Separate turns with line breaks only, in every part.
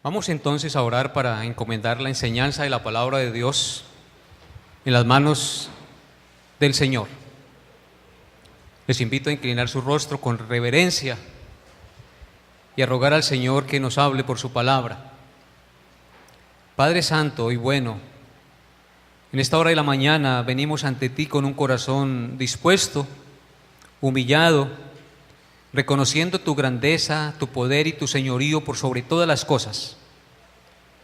Vamos entonces a orar para encomendar la enseñanza de la palabra de Dios en las manos del Señor. Les invito a inclinar su rostro con reverencia y a rogar al Señor que nos hable por su palabra. Padre Santo y bueno, en esta hora de la mañana venimos ante ti con un corazón dispuesto, humillado, reconociendo tu grandeza, tu poder y tu señorío por sobre todas las cosas.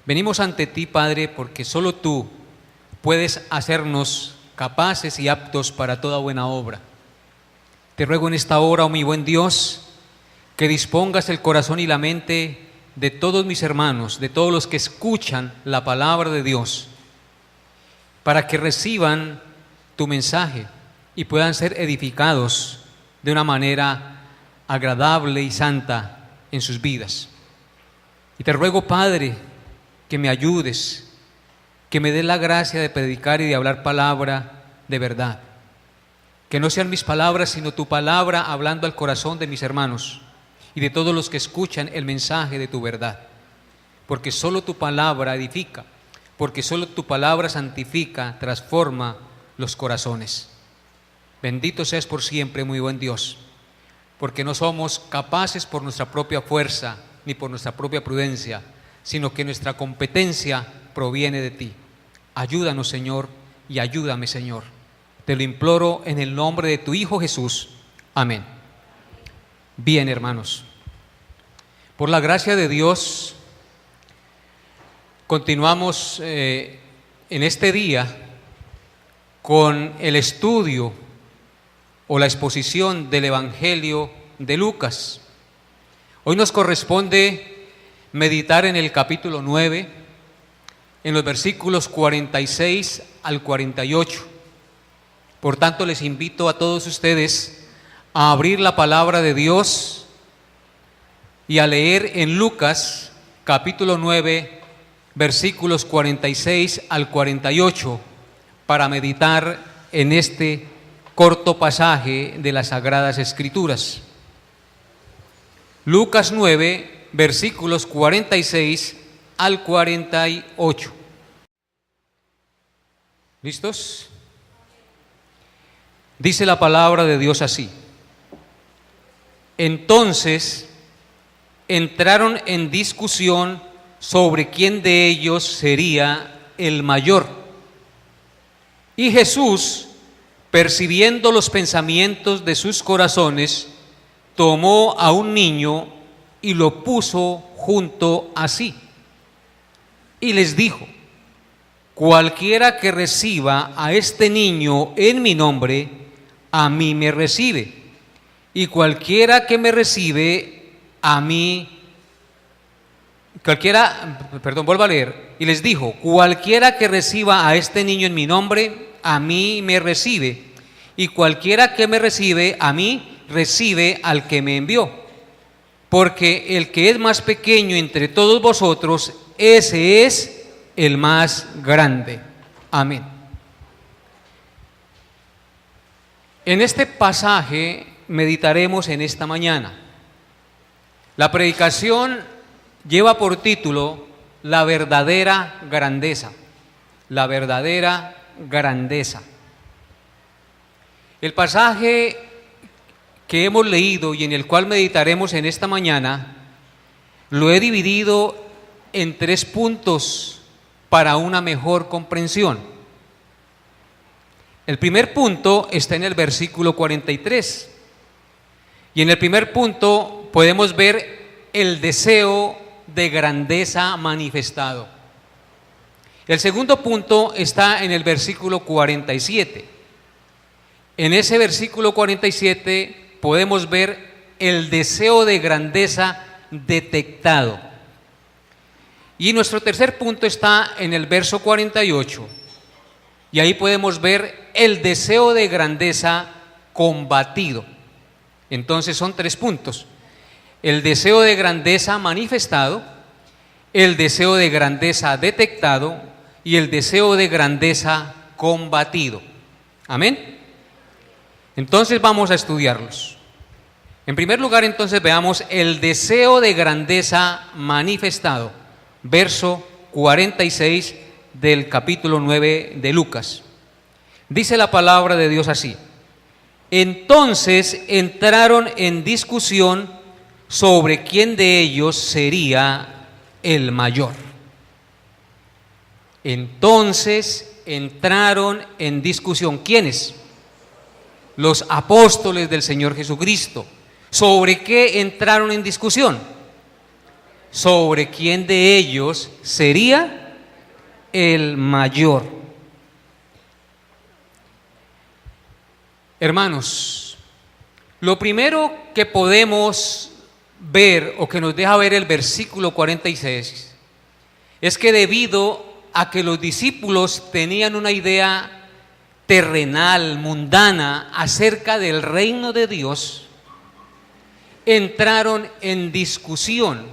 Venimos ante ti, Padre, porque solo tú puedes hacernos capaces y aptos para toda buena obra. Te ruego en esta hora, oh mi buen Dios, que dispongas el corazón y la mente de todos mis hermanos, de todos los que escuchan la palabra de Dios, para que reciban tu mensaje y puedan ser edificados de una manera agradable y santa en sus vidas. Y te ruego, Padre, que me ayudes, que me des la gracia de predicar y de hablar palabra de verdad. Que no sean mis palabras, sino tu palabra hablando al corazón de mis hermanos y de todos los que escuchan el mensaje de tu verdad. Porque solo tu palabra edifica, porque solo tu palabra santifica, transforma los corazones. Bendito seas por siempre, muy buen Dios, porque no somos capaces por nuestra propia fuerza ni por nuestra propia prudencia, sino que nuestra competencia proviene de ti. Ayúdanos, Señor, y ayúdame, Señor. Te lo imploro en el nombre de tu Hijo Jesús. Amén. Bien, hermanos, por la gracia de Dios, continuamos en este día con el estudio o la exposición del Evangelio de Lucas. Hoy nos corresponde meditar en el capítulo 9, en los versículos 46 al 48. Por tanto, les invito a todos ustedes a abrir la palabra de Dios y a leer en Lucas, capítulo 9, versículos 46 al 48, para meditar en este corto pasaje de las Sagradas Escrituras. Lucas 9, versículos 46 al 48. ¿Listos? Dice la palabra de Dios así: entonces entraron en discusión sobre quién de ellos sería el mayor. Y Jesús, percibiendo los pensamientos de sus corazones, tomó a un niño y lo puso junto a sí. Y les dijo: cualquiera que reciba a este niño en mi nombre, a mí me recibe. Y cualquiera que me recibe, a mí, vuelvo a leer. Y les dijo: cualquiera que reciba a este niño en mi nombre, a mí me recibe. Y cualquiera que me recibe, a mí recibe al que me envió. Porque el que es más pequeño entre todos vosotros, ese es el más grande. Amén. En este pasaje meditaremos en esta mañana. La predicación lleva por título La verdadera grandeza. La verdadera grandeza. El pasaje que hemos leído y en el cual meditaremos en esta mañana, lo he dividido en 3 puntos para una mejor comprensión. El primer punto está en el versículo 43. Y en el primer punto podemos ver el deseo de grandeza manifestado. El segundo punto está en el versículo 47. En ese versículo 47 podemos ver el deseo de grandeza detectado. Y nuestro tercer punto está en el verso 48. Y ahí podemos ver el deseo de grandeza combatido. Entonces son 3 puntos: el deseo de grandeza manifestado, el deseo de grandeza detectado y el deseo de grandeza combatido. Amén. Entonces vamos a estudiarlos. En primer lugar, entonces veamos el deseo de grandeza manifestado. verso 46 del capítulo 9 de Lucas. Dice la palabra de Dios así: entonces entraron en discusión sobre quién de ellos sería el mayor. Entonces entraron en discusión. ¿Quiénes? Los apóstoles del Señor Jesucristo. ¿Sobre qué entraron en discusión? Sobre quién de ellos sería el mayor. Hermanos, lo primero que podemos ver o que nos deja ver el versículo 46 es que debido a que los discípulos tenían una idea terrenal, mundana, acerca del reino de Dios, entraron en discusión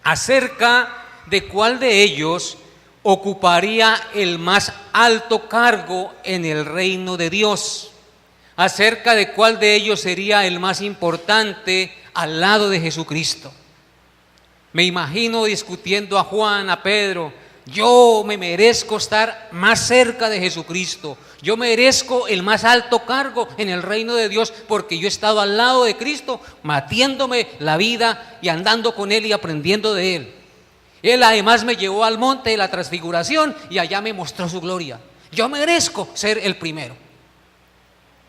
acerca de cuál de ellos ocuparía el más alto cargo en el reino de Dios, acerca de cuál de ellos sería el más importante al lado de Jesucristo. Me imagino discutiendo a Juan, a Pedro: yo me merezco estar más cerca de Jesucristo, yo merezco el más alto cargo en el reino de Dios porque yo he estado al lado de Cristo, matiéndome la vida y andando con Él y aprendiendo de Él. Él además me llevó al monte de la transfiguración y allá me mostró su gloria. Yo merezco ser el primero.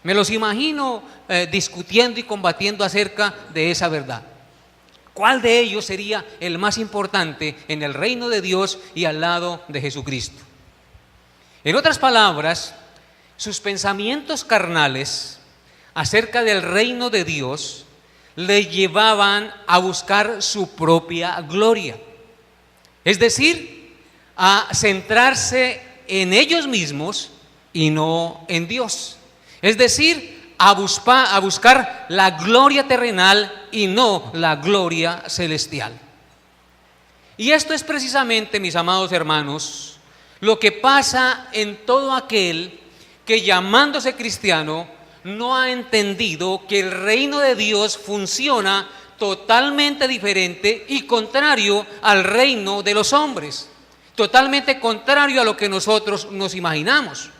Me los imagino discutiendo y combatiendo acerca de esa verdad. ¿Cuál de ellos sería el más importante en el reino de Dios y al lado de Jesucristo? En otras palabras, sus pensamientos carnales acerca del reino de Dios le llevaban a buscar su propia gloria. Es decir, a centrarse en ellos mismos y no en Dios. Es decir, a buscar la gloria terrenal y no la gloria celestial. Y esto es precisamente, mis amados hermanos, lo que pasa en todo aquel que, llamándose cristiano, no ha entendido que el reino de Dios funciona totalmente diferente y contrario al reino de los hombres, totalmente contrario a lo que nosotros nos imaginamos.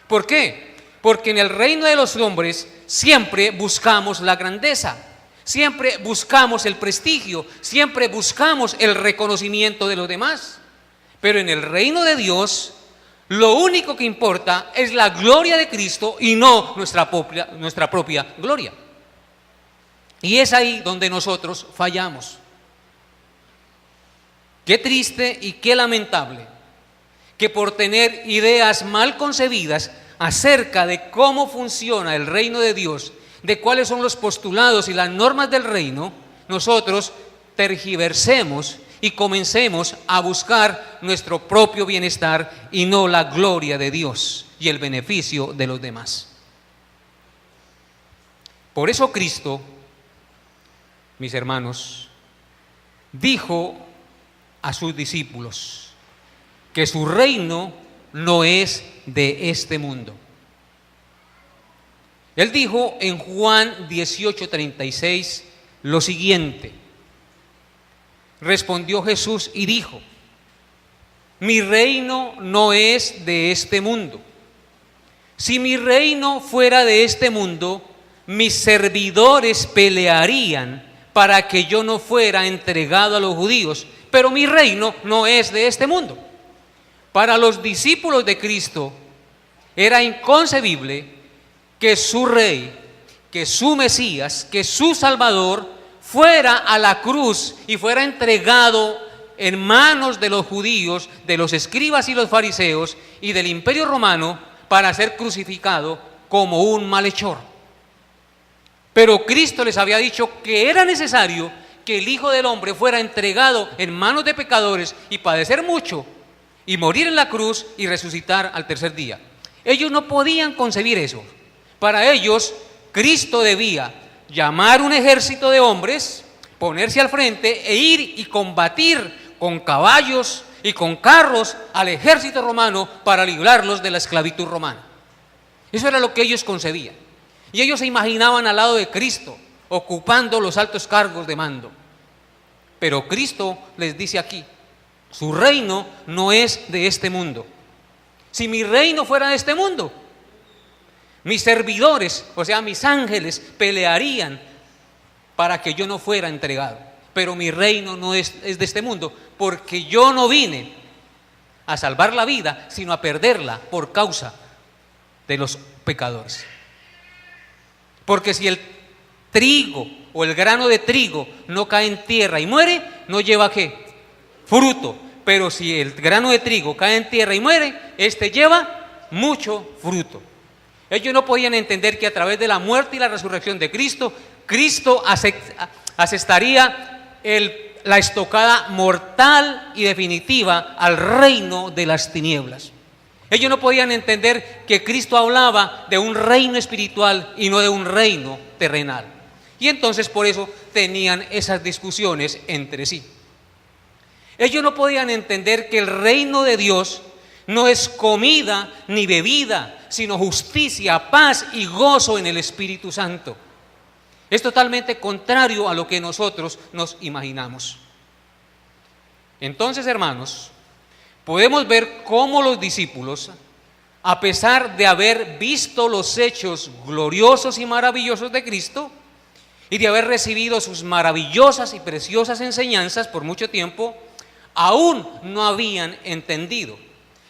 ¿Por qué? Porque en el reino de los hombres siempre buscamos la grandeza, siempre buscamos el prestigio, siempre buscamos el reconocimiento de los demás. Pero en el reino de Dios, lo único que importa es la gloria de Cristo y no nuestra propia gloria. Y es ahí donde nosotros fallamos. Qué triste y qué lamentable que por tener ideas mal concebidas acerca de cómo funciona el reino de Dios, de cuáles son los postulados y las normas del reino, nosotros tergiversemos y comencemos a buscar nuestro propio bienestar y no la gloria de Dios y el beneficio de los demás. Por eso Cristo, mis hermanos, dijo a sus discípulos que su reino no es de este mundo. Él dijo en Juan 18:36 lo siguiente: respondió Jesús y dijo: mi reino no es de este mundo. Si mi reino fuera de este mundo, mis servidores pelearían para que yo no fuera entregado a los judíos, pero mi reino no es de este mundo. Para los discípulos de Cristo era inconcebible que su rey, que su Mesías, que su Salvador fuera a la cruz y fuera entregado en manos de los judíos, de los escribas y los fariseos y del Imperio Romano para ser crucificado como un malhechor. Pero Cristo les había dicho que era necesario que el Hijo del Hombre fuera entregado en manos de pecadores y padecer mucho y morir en la cruz y resucitar al tercer día. Ellos no podían concebir eso. Para ellos, Cristo debía llamar un ejército de hombres, ponerse al frente e ir y combatir con caballos y con carros al ejército romano para librarlos de la esclavitud romana. Eso era lo que ellos concebían. Y ellos se imaginaban al lado de Cristo, ocupando los altos cargos de mando. Pero Cristo les dice aquí, su reino no es de este mundo. Si mi reino fuera de este mundo, mis servidores, o sea, mis ángeles, pelearían para que yo no fuera entregado. Pero mi reino no es de este mundo, porque yo no vine a salvar la vida, sino a perderla por causa de los pecadores. Porque si el trigo o el grano de trigo no cae en tierra y muere, no lleva ¿qué? Fruto. Pero si el grano de trigo cae en tierra y muere, este lleva mucho fruto. Ellos no podían entender que a través de la muerte y la resurrección de Cristo, Cristo asestaría la estocada mortal y definitiva al reino de las tinieblas. Ellos no podían entender que Cristo hablaba de un reino espiritual y no de un reino terrenal. Y entonces por eso tenían esas discusiones entre sí. Ellos no podían entender que el reino de Dios no es comida ni bebida, sino justicia, paz y gozo en el Espíritu Santo. Es totalmente contrario a lo que nosotros nos imaginamos. Entonces, hermanos, podemos ver cómo los discípulos, a pesar de haber visto los hechos gloriosos y maravillosos de Cristo y de haber recibido sus maravillosas y preciosas enseñanzas por mucho tiempo, aún no habían entendido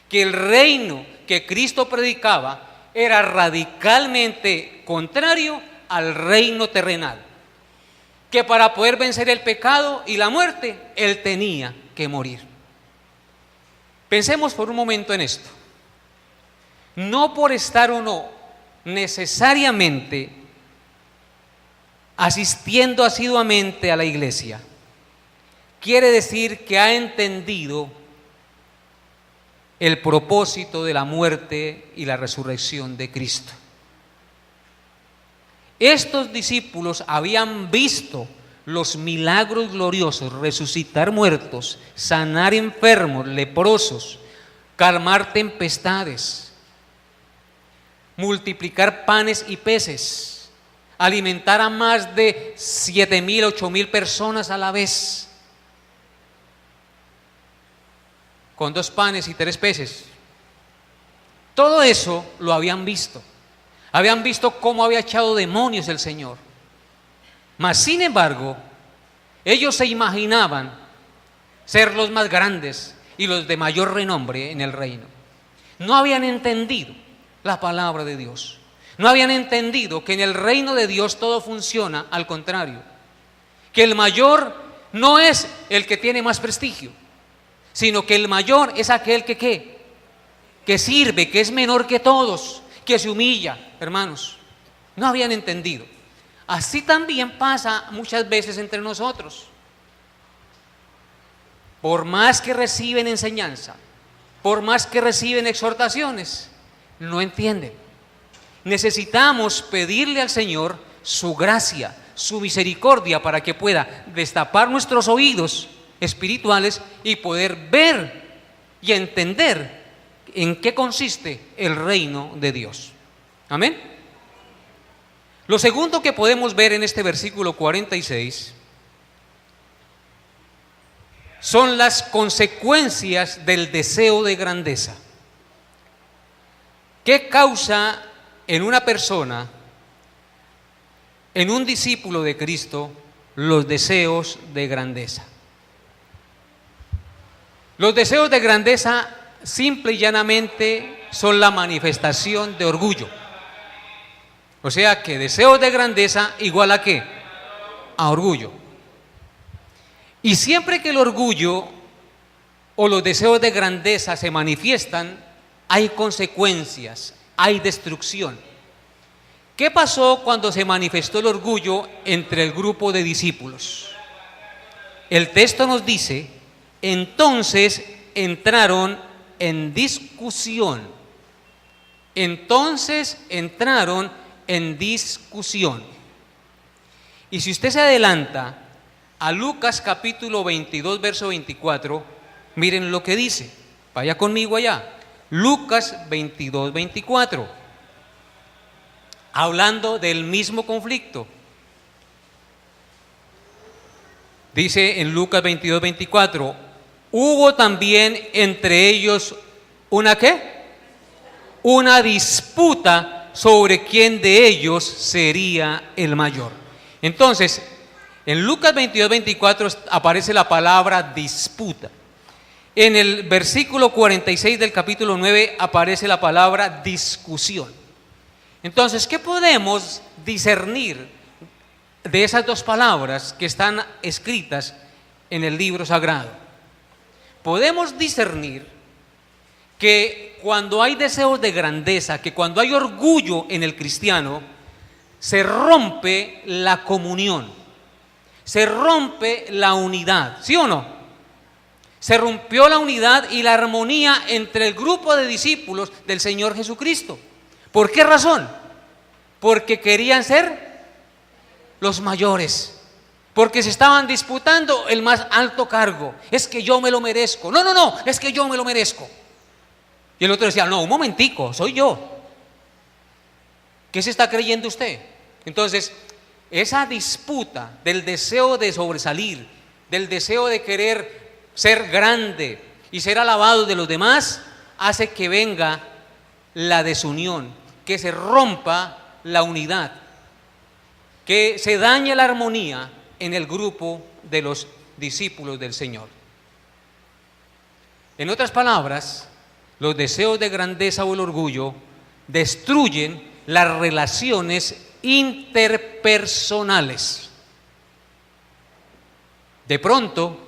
que el reino que Cristo predicaba era radicalmente contrario al reino terrenal, que para poder vencer el pecado y la muerte, Él tenía que morir. Pensemos por un momento en esto. No por estar o no necesariamente asistiendo asiduamente a la iglesia, quiere decir que ha entendido el propósito de la muerte y la resurrección de Cristo. Estos discípulos habían visto los milagros gloriosos, resucitar muertos, sanar enfermos, leprosos, calmar tempestades, multiplicar panes y peces, alimentar a más de 7,000, 8,000 personas a la vez, con 2 panes y 3 peces. Todo eso lo habían visto. Habían visto cómo había echado demonios el Señor. Mas, sin embargo, ellos se imaginaban ser los más grandes y los de mayor renombre en el reino. No habían entendido la palabra de Dios. No habían entendido que en el reino de Dios todo funciona al contrario. Que el mayor no es el que tiene más prestigio, sino que el mayor es aquel que sirve, que es menor que todos, que se humilla, hermanos. No habían entendido. Así también pasa muchas veces entre nosotros. Por más que reciben enseñanza, por más que reciben exhortaciones, no entienden. Necesitamos pedirle al Señor su gracia, su misericordia, para que pueda destapar nuestros oídos espirituales y poder ver y entender en qué consiste el reino de Dios. Amén. Lo segundo que podemos ver en este versículo 46 son las consecuencias del deseo de grandeza. ¿Qué causa en una persona, en un discípulo de Cristo, los deseos de grandeza? Los deseos de grandeza simple y llanamente son la manifestación de orgullo. O sea que deseos de grandeza igual a ¿qué? A orgullo. Y siempre que el orgullo o los deseos de grandeza se manifiestan, hay consecuencias, hay destrucción. ¿Qué pasó cuando se manifestó el orgullo entre el grupo de discípulos? El texto nos dice: entonces entraron en discusión. Entonces entraron en discusión. Y si usted se adelanta a Lucas capítulo 22, verso 24, miren lo que dice. Vaya conmigo allá. Lucas 22, 24. Hablando del mismo conflicto. Dice en Lucas 22, 24, hubo también entre ellos una ¿qué? Una disputa sobre quién de ellos sería el mayor. Entonces, en Lucas 22, 24 aparece la palabra disputa. En el versículo 46 del capítulo 9 aparece la palabra discusión. Entonces, ¿qué podemos discernir de esas dos palabras que están escritas en el libro sagrado? Podemos discernir que cuando hay deseos de grandeza, que cuando hay orgullo en el cristiano, se rompe la comunión, se rompe la unidad, ¿sí o no? Se rompió la unidad y la armonía entre el grupo de discípulos del Señor Jesucristo. ¿Por qué razón? Porque querían ser los mayores, porque se estaban disputando el más alto cargo. Es que yo me lo merezco. No, es que yo me lo merezco. Y el otro decía, no, un momentico, soy yo. ¿Qué se está creyendo usted? Entonces, esa disputa del deseo de sobresalir, del deseo de querer ser grande y ser alabado de los demás, hace que venga la desunión, que se rompa la unidad, que se dañe la armonía en el grupo de los discípulos del Señor. En otras palabras, los deseos de grandeza o el orgullo destruyen las relaciones interpersonales. De pronto,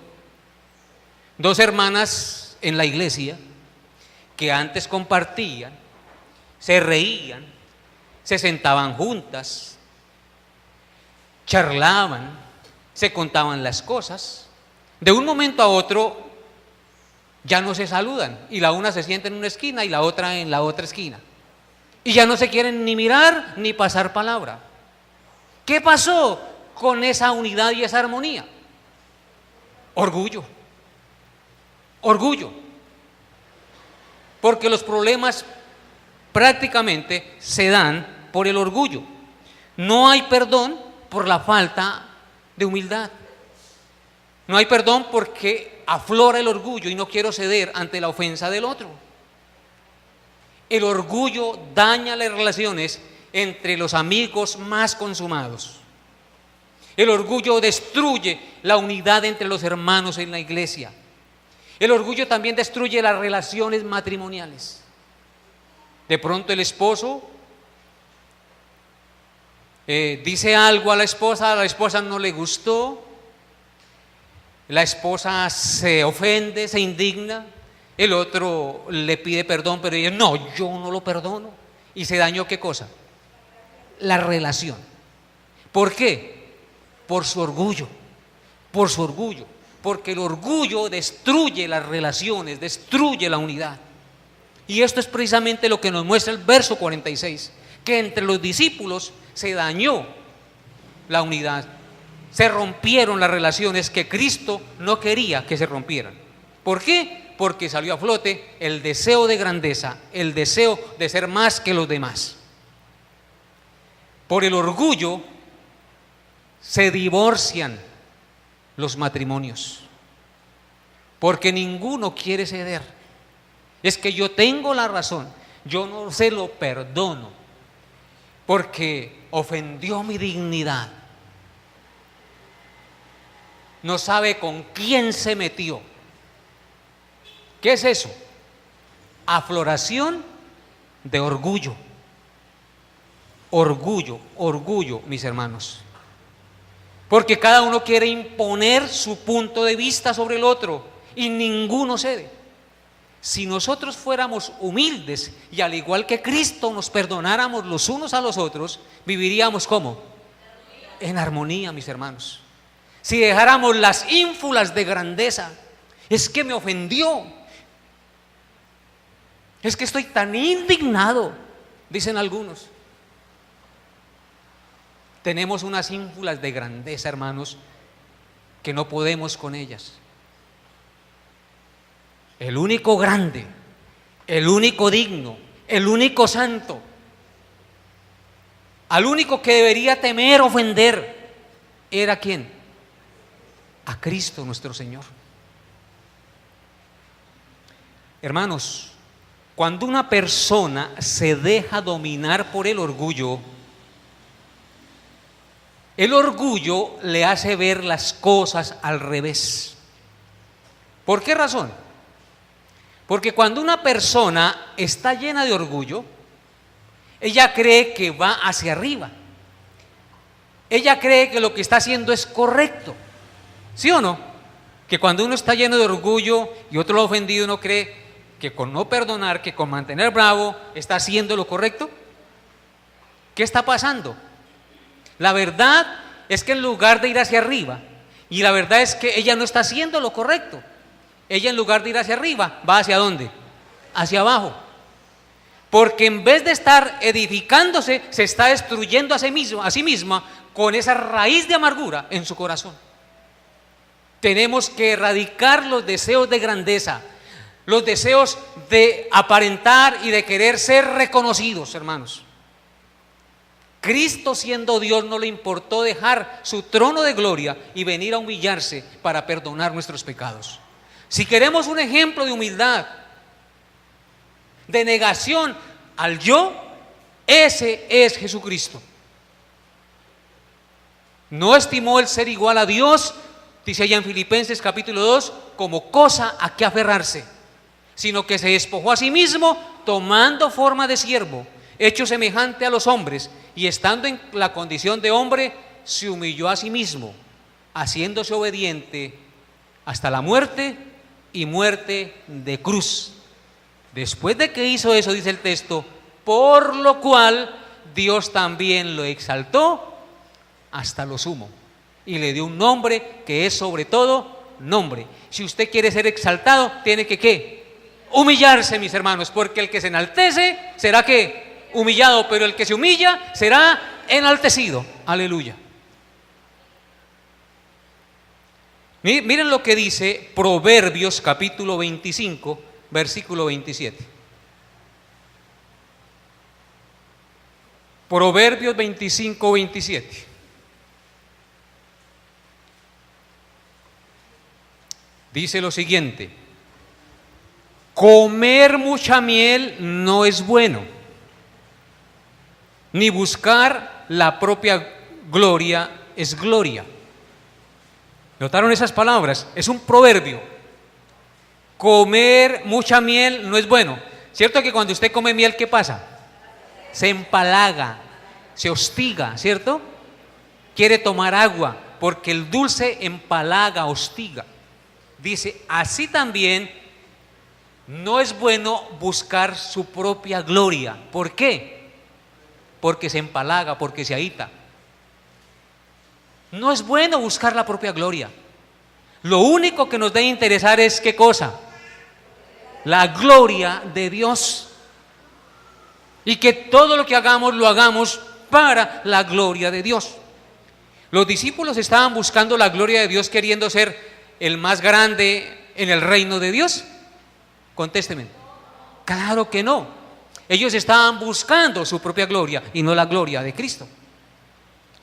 dos hermanas en la iglesia que antes compartían, se reían, se sentaban juntas, charlaban, se contaban las cosas, de un momento a otro ya no se saludan y la una se sienta en una esquina y la otra en la otra esquina y ya no se quieren ni mirar ni pasar palabra. ¿Qué pasó con esa unidad y esa armonía? Orgullo, porque los problemas prácticamente se dan por el orgullo. No hay perdón por la falta de humildad. No hay perdón porque aflora el orgullo y no quiero ceder ante la ofensa del otro. El orgullo daña las relaciones entre los amigos más consumados. El orgullo destruye la unidad entre los hermanos en la iglesia. El orgullo también destruye las relaciones matrimoniales. De pronto el esposo dice algo a la esposa no le gustó, la esposa se ofende, se indigna, el otro le pide perdón, pero ella, no, yo no lo perdono. ¿Y se dañó qué cosa? La relación. ¿Por qué? Por su orgullo, porque el orgullo destruye las relaciones, destruye la unidad. Y esto es precisamente lo que nos muestra el verso 46, que entre los discípulos se dañó la unidad, se rompieron las relaciones que Cristo no quería que se rompieran. ¿Por qué? Porque salió a flote el deseo de grandeza, el deseo de ser más que los demás. Por el orgullo se divorcian los matrimonios, porque ninguno quiere ceder. Es que yo tengo la razón, yo no se lo perdono, porque ofendió mi dignidad. No sabe con quién se metió. ¿Qué es eso? Afloración de orgullo. Orgullo, mis hermanos. Porque cada uno quiere imponer su punto de vista sobre el otro y ninguno cede. Si nosotros fuéramos humildes y al igual que Cristo nos perdonáramos los unos a los otros, viviríamos ¿cómo? En armonía, mis hermanos. Si dejáramos las ínfulas de grandeza, es que me ofendió, es que estoy tan indignado, dicen algunos. Tenemos unas ínfulas de grandeza, hermanos, que no podemos con ellas. El único grande, el único digno, el único santo, al único que debería temer ofender, ¿era quién? a Cristo nuestro Señor. Hermanos, cuando una persona se deja dominar por el orgullo le hace ver las cosas al revés. ¿Por qué razón? Porque cuando una persona está llena de orgullo, ella cree que va hacia arriba. Ella cree que lo que está haciendo es correcto. ¿Sí o no? Que cuando uno está lleno de orgullo y otro lo ha ofendido, uno cree que con no perdonar, que con mantener bravo, está haciendo lo correcto. ¿Qué está pasando? La verdad es que en lugar de ir hacia arriba, y la verdad es que ella no está haciendo lo correcto. Ella en lugar de ir hacia arriba, va hacia ¿dónde? Hacia abajo. Porque en vez de estar edificándose, se está destruyendo a sí misma con esa raíz de amargura en su corazón. Tenemos que erradicar los deseos de grandeza, los deseos de aparentar y de querer ser reconocidos, hermanos. Cristo, siendo Dios, no le importó dejar su trono de gloria y venir a humillarse para perdonar nuestros pecados. Si queremos un ejemplo de humildad, de negación al yo, ese es Jesucristo. No estimó el ser igual a Dios, dice allá en Filipenses capítulo 2, como cosa a que aferrarse, sino que se despojó a sí mismo, tomando forma de siervo, hecho semejante a los hombres, y estando en la condición de hombre, se humilló a sí mismo, haciéndose obediente hasta la muerte y muerte de cruz. Después de que hizo eso, dice el texto, por lo cual Dios también lo exaltó hasta lo sumo y le dio un nombre que es sobre todo nombre. Si usted quiere ser exaltado, tiene que ¿qué? Humillarse, mis hermanos, porque el que se enaltece será ¿qué? Humillado, pero el que se humilla será enaltecido. Aleluya. Miren lo que dice Proverbios capítulo 25, versículo 27. Proverbios 25, 27. Dice lo siguiente: comer mucha miel no es bueno, ni buscar la propia gloria es gloria. ¿Notaron esas palabras? Es un proverbio. Comer mucha miel no es bueno. ¿Cierto que cuando usted come miel, qué pasa? Se empalaga, se hostiga, ¿cierto? Quiere tomar agua, porque el dulce empalaga, hostiga. Dice, así también no es bueno buscar su propia gloria. ¿Por qué? Porque se empalaga, porque se ahita. No es bueno buscar la propia gloria. Lo único que nos debe interesar es ¿qué cosa? La gloria de Dios. Y que todo lo que hagamos, lo hagamos para la gloria de Dios. Los discípulos estaban buscando la gloria de Dios, queriendo ser el más grande en el reino de Dios. Contésteme. Claro que no. Ellos estaban buscando su propia gloria y no la gloria de Cristo.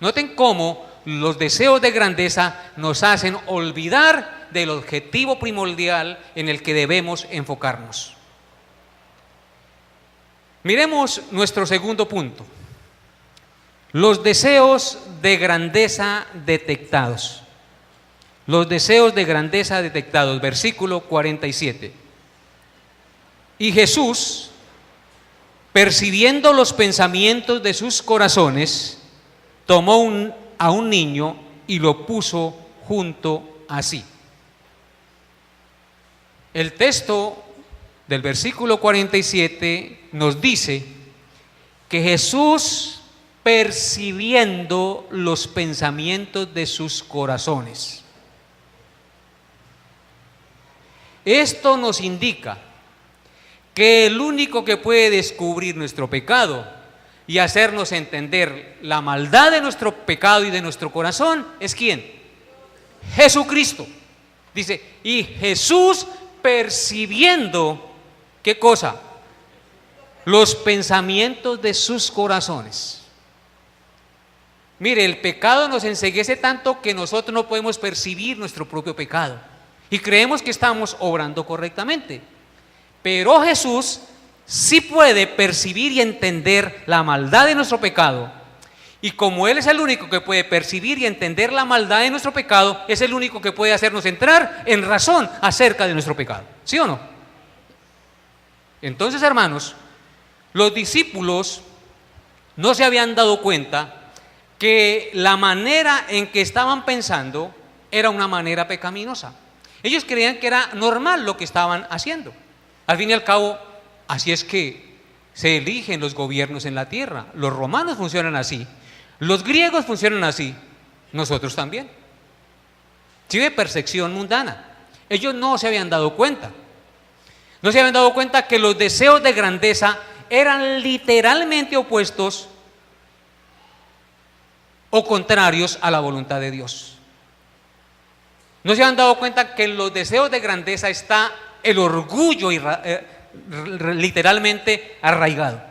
Noten cómo los deseos de grandeza nos hacen olvidar del objetivo primordial en el que debemos enfocarnos. Miremos nuestro segundo punto. Los deseos de grandeza detectados. Los deseos de grandeza detectados. Versículo 47. Y Jesús, percibiendo los pensamientos de sus corazones, tomó a un niño y lo puso junto a sí. El texto del versículo 47 nos dice que Jesús, percibiendo los pensamientos de sus corazones. Esto nos indica que el único que puede descubrir nuestro pecado y hacernos entender la maldad de nuestro pecado y de nuestro corazón es ¿quién? Jesucristo. Dice, y Jesús percibiendo, ¿qué cosa? Los pensamientos de sus corazones. Mire, el pecado nos enceguece tanto que nosotros no podemos percibir nuestro propio pecado y creemos que estamos obrando correctamente. Pero Jesús sí puede percibir y entender la maldad de nuestro pecado. Y como Él es el único que puede percibir y entender la maldad de nuestro pecado, es el único que puede hacernos entrar en razón acerca de nuestro pecado. ¿Sí o no? Entonces, hermanos, los discípulos no se habían dado cuenta que la manera en que estaban pensando era una manera pecaminosa. Ellos creían que era normal lo que estaban haciendo. Al fin y al cabo, así es que se eligen los gobiernos en la tierra. Los romanos funcionan así, los griegos funcionan así, nosotros también. Sí, de percepción mundana. Ellos no se habían dado cuenta. No se habían dado cuenta que los deseos de grandeza eran literalmente opuestos o contrarios a la voluntad de Dios. No se han dado cuenta que en los deseos de grandeza está el orgullo literalmente arraigado.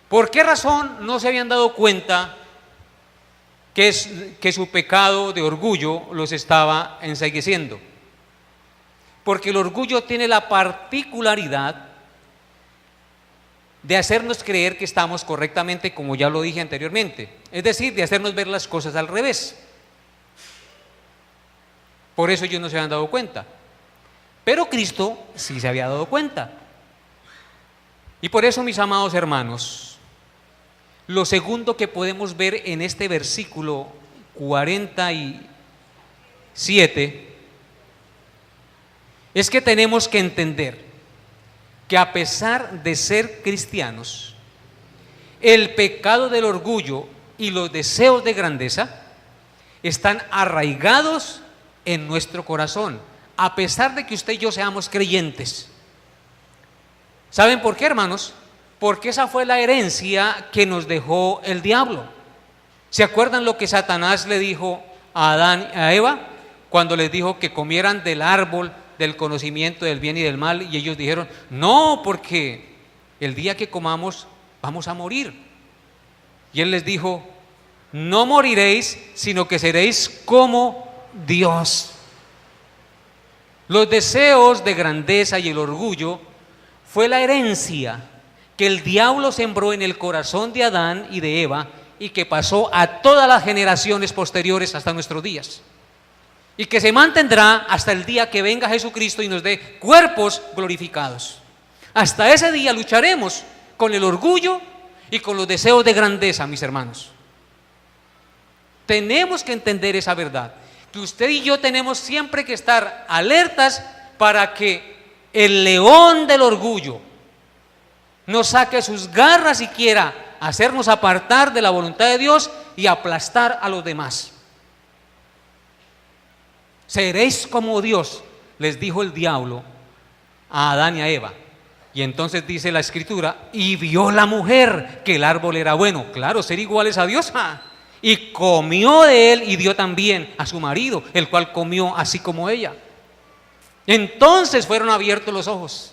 ¿Por qué razón no se habían dado cuenta que su pecado de orgullo los estaba encegueciendo? Porque el orgullo tiene la particularidad de hacernos creer que estamos correctamente, como ya lo dije anteriormente, es decir, de hacernos ver las cosas al revés. Por eso ellos no se habían dado cuenta, pero Cristo sí se había dado cuenta. Y por eso, mis amados hermanos, lo segundo que podemos ver en este versículo 47 es que tenemos que entender que a pesar de ser cristianos, el pecado del orgullo y los deseos de grandeza están arraigados en nuestro corazón, a pesar de que usted y yo seamos creyentes. ¿Saben por qué, hermanos? Porque esa fue la herencia que nos dejó el diablo. ¿Se acuerdan lo que Satanás le dijo a Adán y a Eva cuando les dijo que comieran del árbol del conocimiento del bien y del mal? Y ellos dijeron: no, porque el día que comamos vamos a morir. Y él les dijo: no moriréis, sino que seréis como Dios. Los deseos de grandeza y el orgullo fue la herencia que el diablo sembró en el corazón de Adán y de Eva y que pasó a todas las generaciones posteriores hasta nuestros días, y que se mantendrá hasta el día que venga Jesucristo y nos dé cuerpos glorificados. Hasta ese día lucharemos con el orgullo y con los deseos de grandeza, mis hermanos. Tenemos que entender esa verdad, que usted y yo tenemos siempre que estar alertas para que el león del orgullo no saque sus garras y quiera hacernos apartar de la voluntad de Dios y aplastar a los demás. Seréis como Dios, les dijo el diablo a Adán y a Eva. Y entonces dice la Escritura: y vio la mujer que el árbol era bueno. Claro, ser iguales a Dios. Y comió de él y dio también a su marido, el cual comió así como ella. Entonces fueron abiertos los ojos.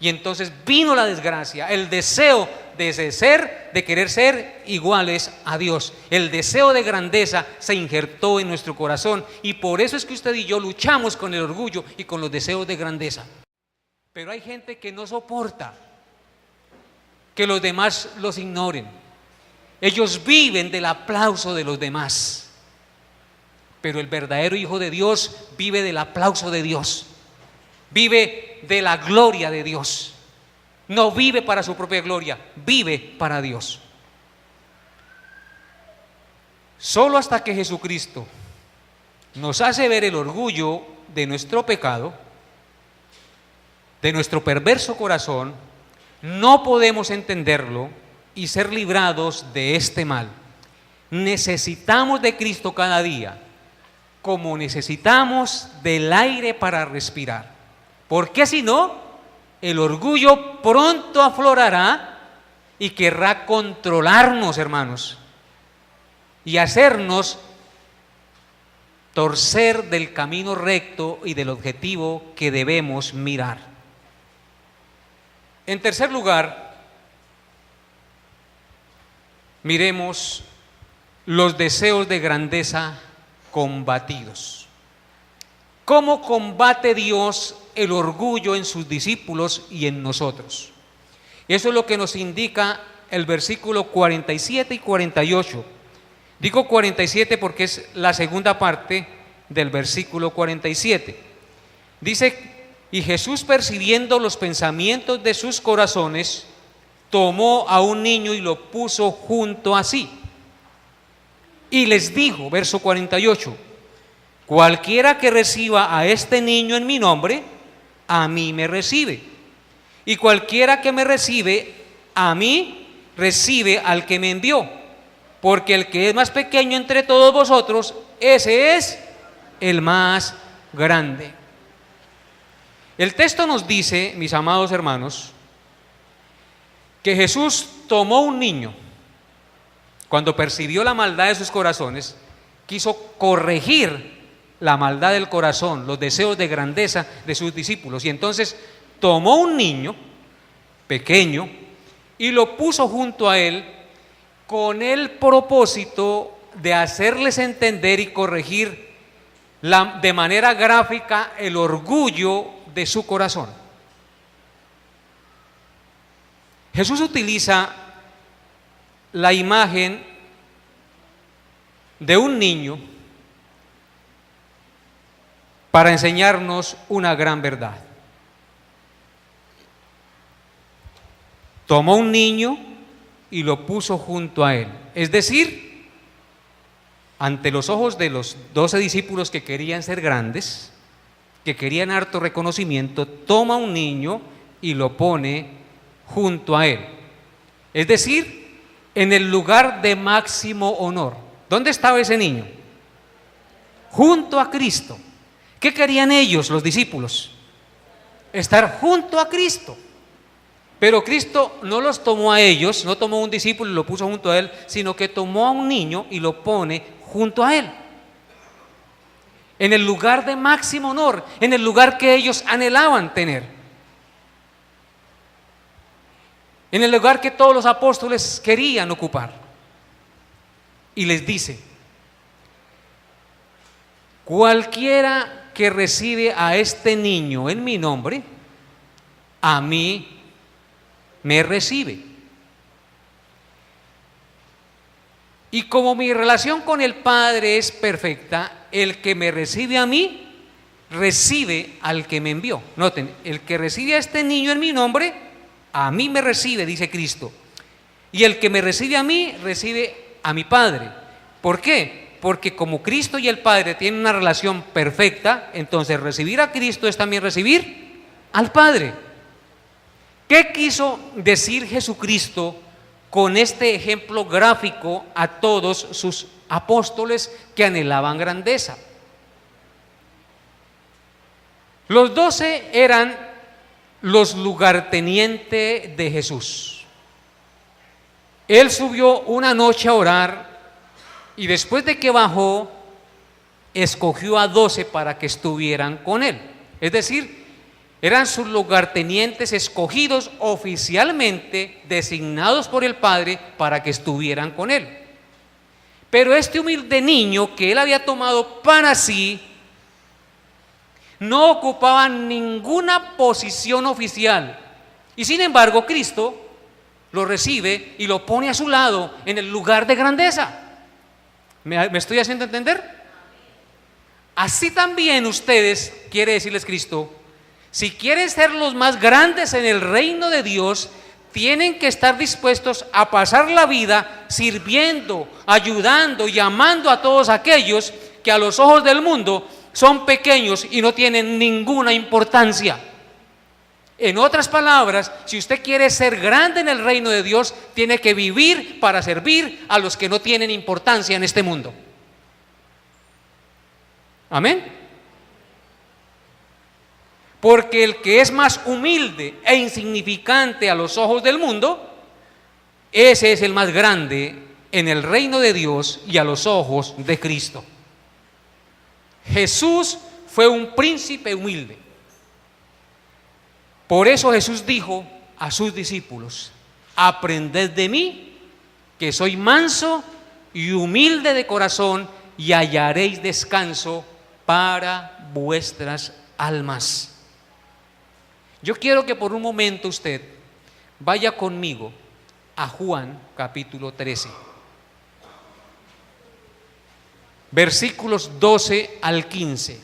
Y entonces vino la desgracia, el deseo de querer ser iguales a Dios. El deseo de grandeza se injertó en nuestro corazón, y por eso es que usted y yo luchamos con el orgullo y con los deseos de grandeza. Pero hay gente que no soporta que los demás los ignoren. Ellos viven del aplauso de los demás. Pero el verdadero hijo de Dios vive del aplauso de Dios, vive de la gloria de Dios. No vive para su propia gloria, vive para Dios. Solo hasta que Jesucristo nos hace ver el orgullo de nuestro pecado, de nuestro perverso corazón, no podemos entenderlo y ser librados de este mal. Necesitamos de Cristo cada día, como necesitamos del aire para respirar. Porque si no, el orgullo pronto aflorará y querrá controlarnos, hermanos, y hacernos torcer del camino recto y del objetivo que debemos mirar. En tercer lugar, miremos los deseos de grandeza combatidos. ¿Cómo combate Dios el orgullo en sus discípulos y en nosotros? Eso es lo que nos indica el versículo 47 y 48. Digo 47 porque es la segunda parte del versículo 47. Dice: y Jesús, percibiendo los pensamientos de sus corazones, tomó a un niño y lo puso junto a sí. Y les dijo, verso 48, cualquiera que reciba a este niño en mi nombre, a mí me recibe. Y cualquiera que me recibe, a mí recibe al que me envió. Porque el que es más pequeño entre todos vosotros, ese es el más grande. El texto nos dice, mis amados hermanos, que Jesús tomó un niño. Cuando percibió la maldad de sus corazones, quiso corregir la maldad del corazón, los deseos de grandeza de sus discípulos. Y entonces tomó un niño pequeño y lo puso junto a él con el propósito de hacerles entender y corregir de manera gráfica el orgullo de su corazón. Jesús utiliza la imagen de un niño para enseñarnos una gran verdad. Tomó un niño y lo puso junto a él. Es decir, ante los ojos de los 12 discípulos que querían ser grandes, que querían harto reconocimiento, toma un niño y lo pone junto a él. Es decir, en el lugar de máximo honor. ¿Dónde estaba ese niño? Junto a Cristo. ¿Qué querían ellos, los discípulos? Estar junto a Cristo. Pero Cristo no los tomó a ellos, no tomó un discípulo y lo puso junto a él, sino que tomó a un niño y lo pone junto a él. En el lugar de máximo honor, en el lugar que ellos anhelaban tener. En el lugar que todos los apóstoles querían ocupar. Y les dice: cualquiera que recibe a este niño en mi nombre, a mí me recibe. Y como mi relación con el Padre es perfecta, el que me recibe a mí, recibe al que me envió. Noten, el que recibe a este niño en mi nombre, a mí me recibe, dice Cristo. Y el que me recibe a mí, recibe a mi Padre. ¿Por qué? Porque como Cristo y el Padre tienen una relación perfecta, entonces recibir a Cristo es también recibir al Padre. ¿Qué quiso decir Jesucristo con este ejemplo gráfico a todos sus apóstoles que anhelaban grandeza? Los 12 eran los lugartenientes de Jesús. Él subió una noche a orar y después de que bajó, escogió a 12 para que estuvieran con él. Es decir, eran sus lugartenientes escogidos oficialmente, designados por el Padre para que estuvieran con él. Pero este humilde niño que él había tomado para sí, no ocupaba ninguna posición oficial. Y sin embargo, Cristo lo recibe y lo pone a su lado en el lugar de grandeza. ¿Me estoy haciendo entender? Así también ustedes, quiere decirles Cristo, si quieren ser los más grandes en el reino de Dios, tienen que estar dispuestos a pasar la vida sirviendo, ayudando y amando a todos aquellos que a los ojos del mundo son pequeños y no tienen ninguna importancia. En otras palabras, si usted quiere ser grande en el reino de Dios, tiene que vivir para servir a los que no tienen importancia en este mundo. Amén. Porque el que es más humilde e insignificante a los ojos del mundo, ese es el más grande en el reino de Dios y a los ojos de Cristo. Jesús fue un príncipe humilde. Por eso Jesús dijo a sus discípulos: aprended de mí, que soy manso y humilde de corazón, y hallaréis descanso para vuestras almas. Yo quiero que por un momento usted vaya conmigo a Juan capítulo 13, versículos 12 al 15,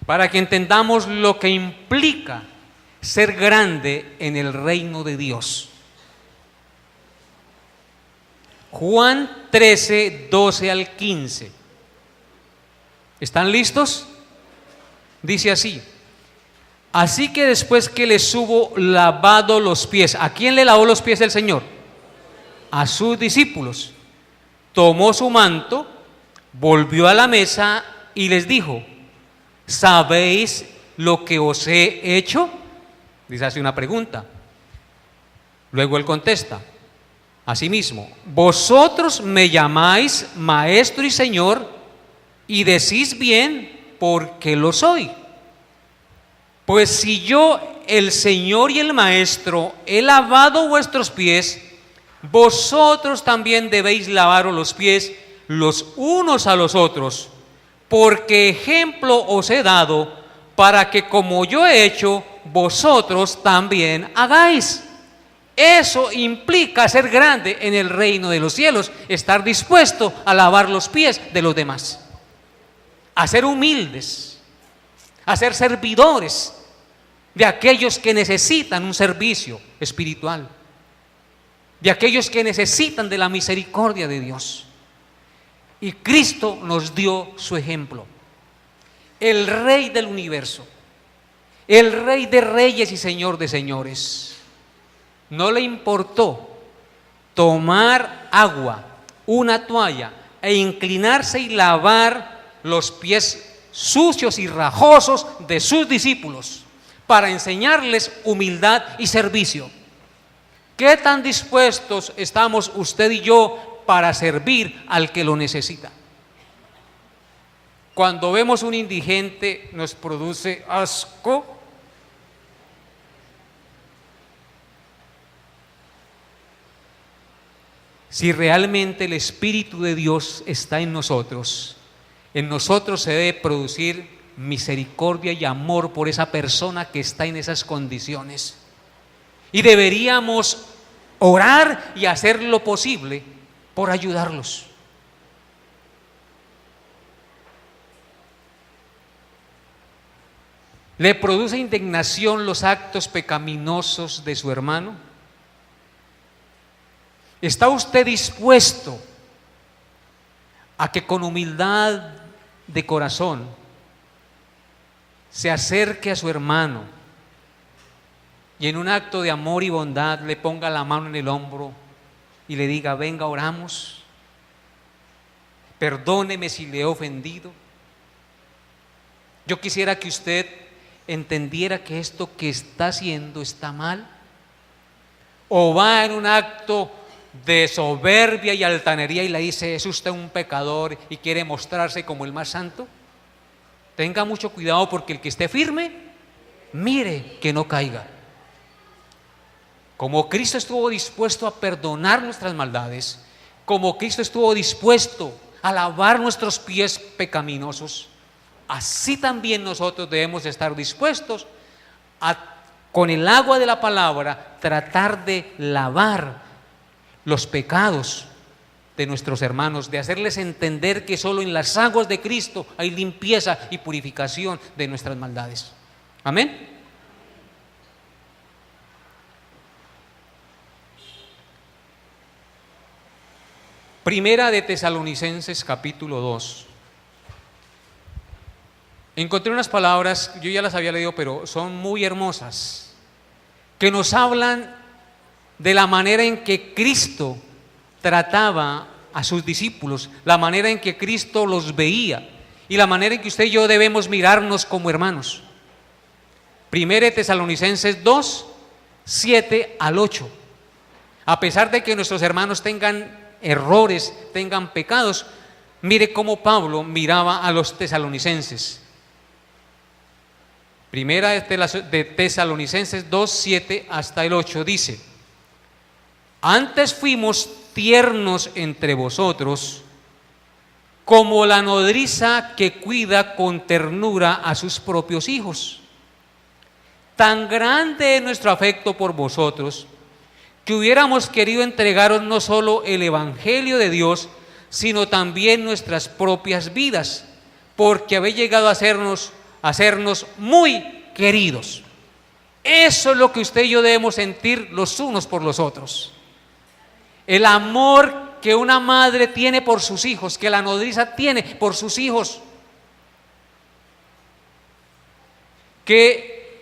para que entendamos lo que implica ser grande en el reino de Dios. Juan 13, 12 al 15. ¿Están listos? Dice así: así que después que les hubo lavado los pies, ¿a quién le lavó los pies el Señor? A sus discípulos. Tomó su manto, volvió a la mesa y les dijo: ¿sabéis lo que os he hecho? Dice, hace una pregunta. Luego él contesta: asimismo, vosotros me llamáis maestro y señor, y decís bien, porque lo soy. Pues si yo, el Señor y el Maestro, he lavado vuestros pies, vosotros también debéis lavaros los pies los unos a los otros, porque ejemplo os he dado, para que como yo he hecho, vosotros también hagáis. Eso implica ser grande en el reino de los cielos, estar dispuesto a lavar los pies de los demás, a ser humildes, a ser servidores de aquellos que necesitan un servicio espiritual, de aquellos que necesitan de la misericordia de Dios. Y Cristo nos dio su ejemplo. El Rey del universo, el Rey de reyes y Señor de señores, no le importó tomar agua, una toalla, e inclinarse y lavar los pies sucios y rajosos de sus discípulos para enseñarles humildad y servicio. ¿Qué tan dispuestos estamos usted y yo para servir al que lo necesita? Cuando vemos un indigente nos produce asco. Si realmente el Espíritu de Dios está en nosotros se debe producir misericordia y amor por esa persona que está en esas condiciones. Y deberíamos orar y hacer lo posible por ayudarlos. ¿Le produce indignación los actos pecaminosos de su hermano? ¿Está usted dispuesto a que con humildad de corazón se acerque a su hermano y en un acto de amor y bondad le ponga la mano en el hombro y le diga: venga, oramos, perdóneme si le he ofendido? Yo quisiera que usted entendiera que esto que está haciendo está mal, o va en un acto de soberbia y altanería y le dice: es usted un pecador y quiere mostrarse como el más santo. Tenga mucho cuidado, porque el que esté firme, mire que no caiga. Como Cristo estuvo dispuesto a perdonar nuestras maldades, como Cristo estuvo dispuesto a lavar nuestros pies pecaminosos, así también nosotros debemos estar dispuestos a, con el agua de la palabra, tratar de lavar los pecados de nuestros hermanos, de hacerles entender que solo en las aguas de Cristo hay limpieza y purificación de nuestras maldades. Amén. Primera de Tesalonicenses capítulo 2. Encontré unas palabras, yo ya las había leído, pero son muy hermosas, que nos hablan de la manera en que Cristo trataba a sus discípulos, la manera en que Cristo los veía y la manera en que usted y yo debemos mirarnos como hermanos. Primera de Tesalonicenses 2, 7 al 8. A pesar de que nuestros hermanos tengan errores, tengan pecados, mire cómo Pablo miraba a los tesalonicenses. Primera de Tesalonicenses 2, 7 hasta el 8 dice: Antes fuimos tiernos entre vosotros, como la nodriza que cuida con ternura a sus propios hijos. Tan grande es nuestro afecto por vosotros, que hubiéramos querido entregaros no solo el Evangelio de Dios, sino también nuestras propias vidas, porque habéis llegado a hacernos muy queridos. Eso es lo que usted y yo debemos sentir los unos por los otros. El amor que una madre tiene por sus hijos, que la nodriza tiene por sus hijos. Que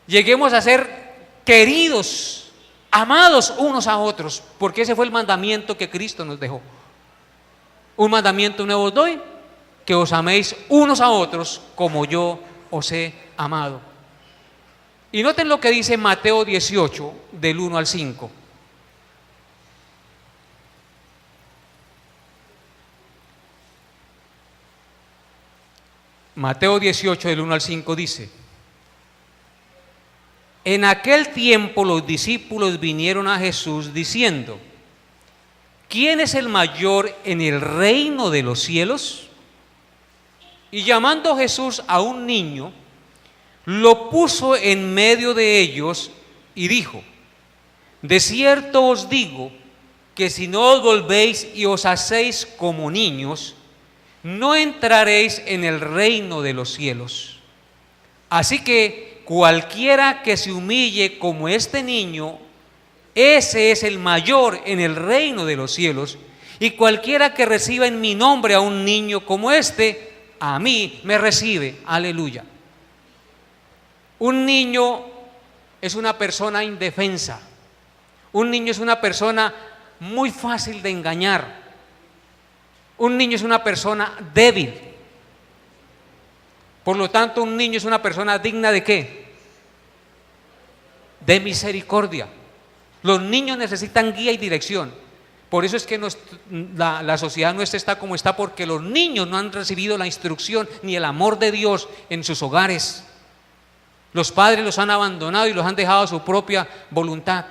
lleguemos a ser queridos, amados unos a otros, porque ese fue el mandamiento que Cristo nos dejó. Un mandamiento nuevo os doy, que os améis unos a otros como yo os he amado. Y noten lo que dice Mateo 18, del 1 al 5. Mateo 18, del 1 al 5 dice: en aquel tiempo los discípulos vinieron a Jesús diciendo: ¿quién es el mayor en el reino de los cielos? Y llamando Jesús a un niño, lo puso en medio de ellos y dijo: de cierto os digo que si no os volvéis y os hacéis como niños, no entraréis en el reino de los cielos. Así que cualquiera que se humille como este niño, ese es el mayor en el reino de los cielos. Y cualquiera que reciba en mi nombre a un niño como este, a mí me recibe. Aleluya. Un niño es una persona indefensa. Un niño es una persona muy fácil de engañar. Un niño es una persona débil. Por lo tanto, un niño es una persona digna ¿de qué? De misericordia. Los niños necesitan guía y dirección. Por eso es que la sociedad nuestra está como está, porque los niños no han recibido la instrucción ni el amor de Dios en sus hogares. Los padres los han abandonado y los han dejado a su propia voluntad.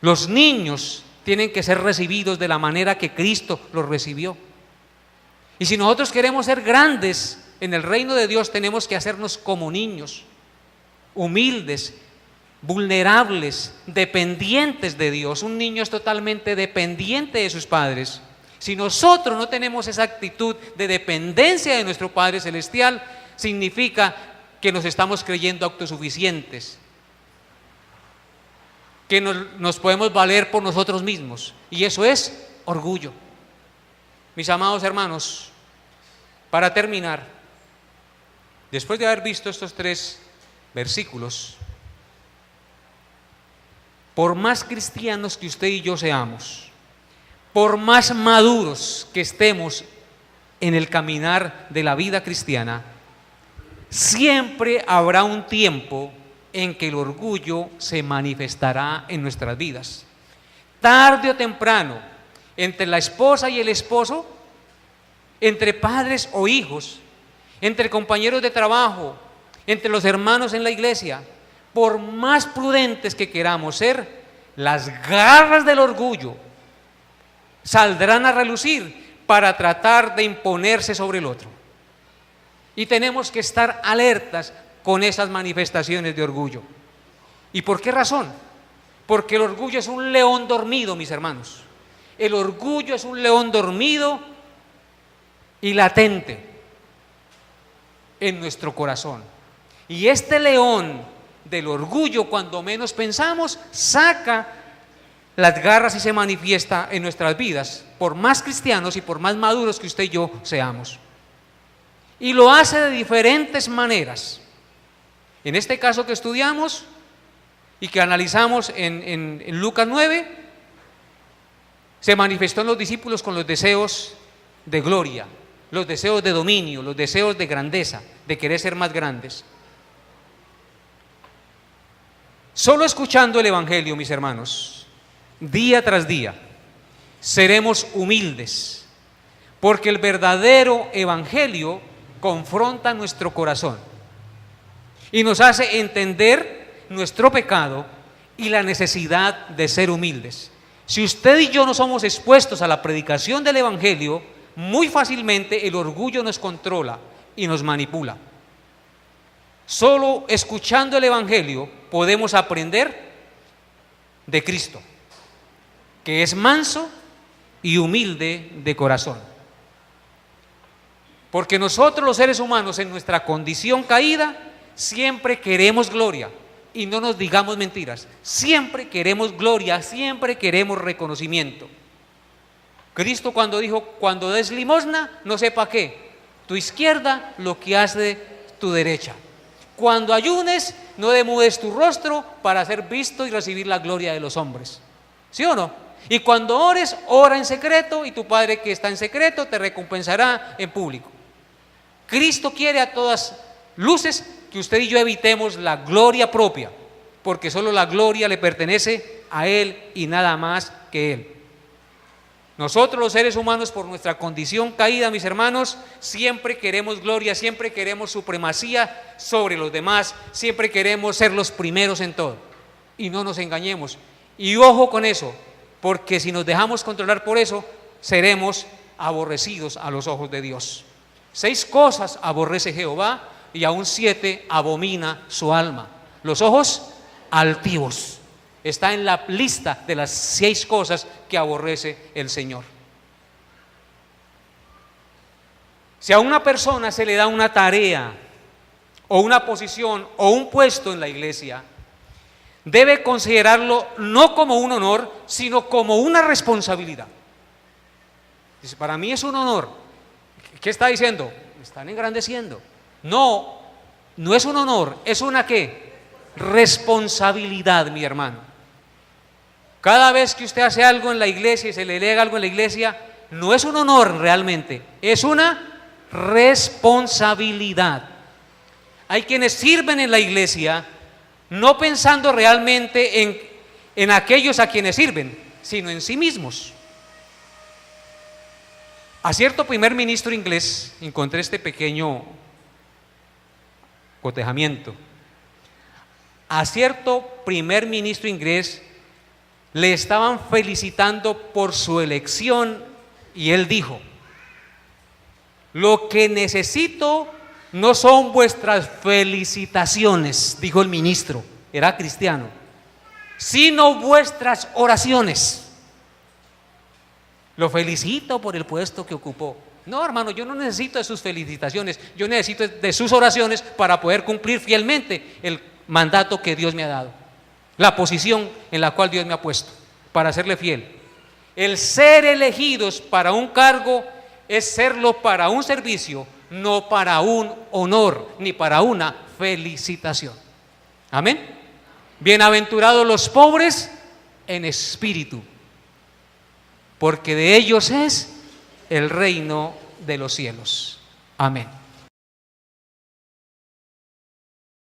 Los niños tienen que ser recibidos de la manera que Cristo los recibió. Y si nosotros queremos ser grandes en el reino de Dios, tenemos que hacernos como niños, humildes, vulnerables, dependientes de Dios. Un niño es totalmente dependiente de sus padres. Si nosotros no tenemos esa actitud de dependencia de nuestro Padre Celestial, significa que nos estamos creyendo autosuficientes, que nos podemos valer por nosotros mismos, y eso es orgullo. Mis amados hermanos, para terminar, después de haber visto estos 3 versículos, por más cristianos que usted y yo seamos, por más maduros que estemos en el caminar de la vida cristiana, siempre habrá un tiempo en que el orgullo se manifestará en nuestras vidas. Tarde o temprano, entre la esposa y el esposo, entre padres o hijos, entre compañeros de trabajo, entre los hermanos en la iglesia, por más prudentes que queramos ser, las garras del orgullo saldrán a relucir para tratar de imponerse sobre el otro. Y tenemos que estar alertas con esas manifestaciones de orgullo. ¿Y por qué razón? Porque el orgullo es un león dormido, mis hermanos. El orgullo es un león dormido y latente en nuestro corazón. Y este león del orgullo, cuando menos pensamos, saca las garras y se manifiesta en nuestras vidas, por más cristianos y por más maduros que usted y yo seamos. Y lo hace de diferentes maneras. En este caso que estudiamos y que analizamos en Lucas 9, se manifestó en los discípulos con los deseos de gloria, los deseos de dominio, los deseos de grandeza, de querer ser más grandes. Solo escuchando el Evangelio, mis hermanos, día tras día, seremos humildes, porque el verdadero Evangelio confronta nuestro corazón y nos hace entender nuestro pecado y la necesidad de ser humildes. Si usted y yo no somos expuestos a la predicación del Evangelio, muy fácilmente el orgullo nos controla y nos manipula. Solo escuchando el Evangelio podemos aprender de Cristo, que es manso y humilde de corazón. Porque nosotros los seres humanos en nuestra condición caída siempre queremos gloria, y no nos digamos mentiras, siempre queremos gloria, siempre queremos reconocimiento. Cristo cuando dijo, cuando des limosna, no sepa qué, tu izquierda lo que hace tu derecha. Cuando ayunes, no demudes tu rostro para ser visto y recibir la gloria de los hombres. ¿Sí o no? Y cuando ores, ora en secreto, y tu Padre que está en secreto te recompensará en público. Cristo quiere a todas luces que usted y yo evitemos la gloria propia, porque solo la gloria le pertenece a Él y nada más que Él. Nosotros los seres humanos, por nuestra condición caída, mis hermanos, siempre queremos gloria, siempre queremos supremacía sobre los demás, siempre queremos ser los primeros en todo. Y no nos engañemos. Y ojo con eso, porque si nos dejamos controlar por eso, seremos aborrecidos a los ojos de Dios. 6 cosas aborrece Jehová, y aún 7 abomina su alma. Los ojos altivos. Está en la lista de las 6 cosas que aborrece el Señor. Si a una persona se le da una tarea o una posición o un puesto en la iglesia, debe considerarlo no como un honor, sino como una responsabilidad. Dice, para mí es un honor. ¿Qué está diciendo? Me están engrandeciendo. No, no es un honor, es una ¿qué? Responsabilidad, mi hermano. Cada vez que usted hace algo en la iglesia y se le delega algo en la iglesia, no es un honor realmente, es una responsabilidad. Hay quienes sirven en la iglesia no pensando realmente en aquellos a quienes sirven, sino en sí mismos. A cierto primer ministro inglés encontré este pequeño cotejamiento. A cierto primer ministro inglés le estaban felicitando por su elección y él dijo: lo que necesito no son vuestras felicitaciones, dijo el ministro, era cristiano, sino vuestras oraciones. Lo felicito por el puesto que ocupó. No, hermano, yo no necesito de sus felicitaciones, yo necesito de sus oraciones para poder cumplir fielmente el mandato que Dios me ha dado, la posición en la cual Dios me ha puesto, para serle fiel. El ser elegidos para un cargo es serlo para un servicio, no para un honor, ni para una felicitación. Amén. Bienaventurados los pobres en espíritu, porque de ellos es el reino de los cielos. Amén.